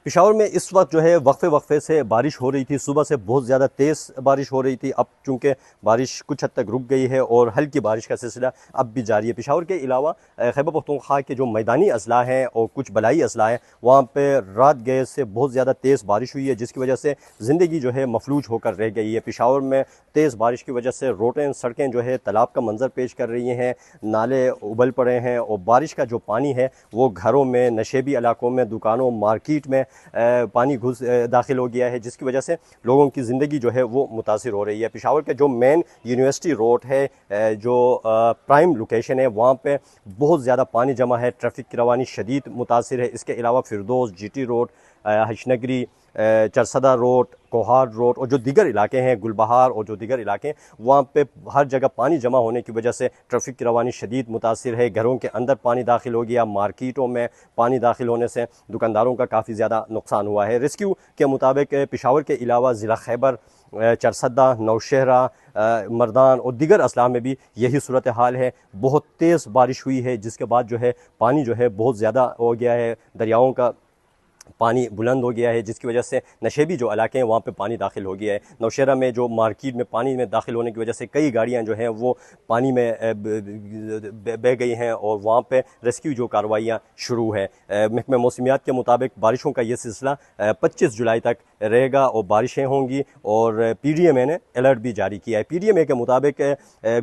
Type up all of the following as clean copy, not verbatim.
پشاور میں اس وقت جو ہے وقفے وقفے سے بارش ہو رہی تھی، صبح سے بہت زیادہ تیز بارش ہو رہی تھی. اب چونکہ بارش کچھ حد تک رک گئی ہے اور ہلکی بارش کا سلسلہ اب بھی جاری ہے. پشاور کے علاوہ خیبر پختونخوا کے جو میدانی اضلاع ہیں اور کچھ بلائی اضلاع ہیں وہاں پہ رات گئے سے بہت زیادہ تیز بارش ہوئی ہے، جس کی وجہ سے زندگی جو ہے مفلوج ہو کر رہ گئی ہے. پشاور میں تیز بارش کی وجہ سے روڈیں سڑکیں جو ہے تالاب کا منظر پیش کر رہی ہیں، نالے ابل پڑے ہیں اور بارش کا جو پانی ہے وہ گھروں میں، نشیبی علاقوں میں، دکانوں، مارکیٹ میں پانی داخل ہو گیا ہے، جس کی وجہ سے لوگوں کی زندگی جو ہے وہ متاثر ہو رہی ہے. پشاور کے جو مین یونیورسٹی روڈ ہے، جو پرائم لوکیشن ہے، وہاں پہ بہت زیادہ پانی جمع ہے، ٹریفک کی روانی شدید متاثر ہے. اس کے علاوہ Firdous, G T road, Hashtnagri, Charsadda road, Kohat road اور جو دیگر علاقے ہیں، گلبہار اور جو دیگر علاقے ہیں، وہاں پہ ہر جگہ پانی جمع ہونے کی وجہ سے ٹریفک کی روانی شدید متاثر ہے. گھروں کے اندر پانی داخل ہو گیا، مارکیٹوں میں پانی داخل ہونے سے دکانداروں کا کافی زیادہ نقصان ہوا ہے. ریسکیو کے مطابق پشاور کے علاوہ ضلع خیبر، چرسدہ، نوشہرہ، مردان اور دیگر اضلاع میں بھی یہی صورتحال ہے. بہت تیز بارش ہوئی ہے، جس کے بعد جو ہے پانی جو ہے بہت زیادہ ہو گیا ہے، دریاؤں کا پانی بلند ہو گیا ہے، جس کی وجہ سے نشیبی جو علاقے ہیں وہاں پہ پانی داخل ہو گیا ہے. نوشہرہ میں جو مارکیٹ میں پانی میں داخل ہونے کی وجہ سے کئی گاڑیاں جو ہیں وہ پانی میں بہہ گئی ہیں اور وہاں پہ ریسکیو جو کارروائیاں شروع ہے. محکمہ موسمیات کے مطابق بارشوں کا یہ سلسلہ 25 جولائی تک رہے گا اور بارشیں ہوں گی، اور پی ڈی ایم اے نے الرٹ بھی جاری کیا ہے. پی ڈی ایم اے کے مطابق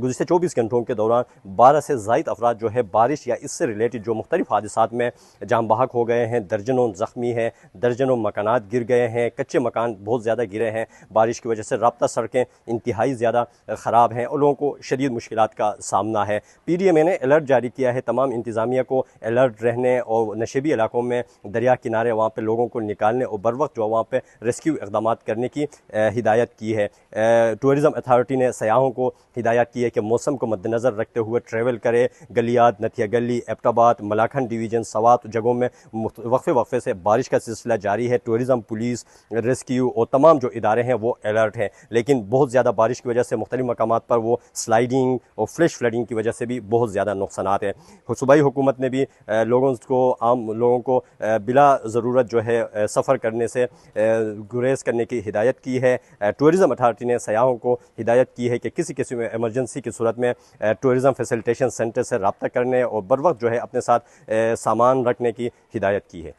گزشتہ 24 گھنٹوں کے دوران 12 سے زائد افراد جو ہے بارش یا اس سے ریلیٹڈ جو مختلف حادثات میں جاں بحق ہو گئے ہیں، درجنوں زخمی ہیں، درجنوں مکانات گر گئے ہیں، کچے مکان بہت زیادہ گرے ہیں. بارش کی وجہ سے رابطہ سڑکیں انتہائی زیادہ خراب ہیں اور لوگوں کو شدید مشکلات کا سامنا ہے. پی ڈی ایم اے نے الرٹ جاری کیا ہے، تمام انتظامیہ کو الرٹ رہنے اور نشیبی علاقوں میں دریا کنارے وہاں پہ لوگوں کو نکالنے اور بروقت جو وہاں پہ ریسکیو اقدامات کرنے کی ہدایت کی ہے. ٹورزم اتھارٹی نے سیاحوں کو ہدایت کی ہے کہ موسم کو مد نظر رکھتے ہوئے ٹریول کرے. گلیات، نتھیا گلی، ایبٹ آباد، ملاکنڈ ڈویژن، سوات جگہوں میں وقفے وقفے سے بارش کا سلسلہ جاری ہے. ٹورزم، پولیس، ریسکیو اور تمام جو ادارے ہیں وہ الرٹ ہیں، لیکن بہت زیادہ بارش کی وجہ سے مختلف مقامات پر وہ سلائیڈنگ اور فلیش فلڈنگ کی وجہ سے بھی بہت زیادہ نقصانات ہیں. صوبائی حکومت نے بھی عام لوگوں کو بلا ضرورت جو ہے سفر کرنے سے گریز کرنے کی ہدایت کی ہے. ٹورزم اتھارٹی نے سیاحوں کو ہدایت کی ہے کہ کسی قسم میں ایمرجنسی کی صورت میں ٹورزم فیسیلیٹیشن سینٹر سے رابطہ کرنے اور بروقت جو ہے اپنے ساتھ سامان رکھنے کی ہدایت کی ہے.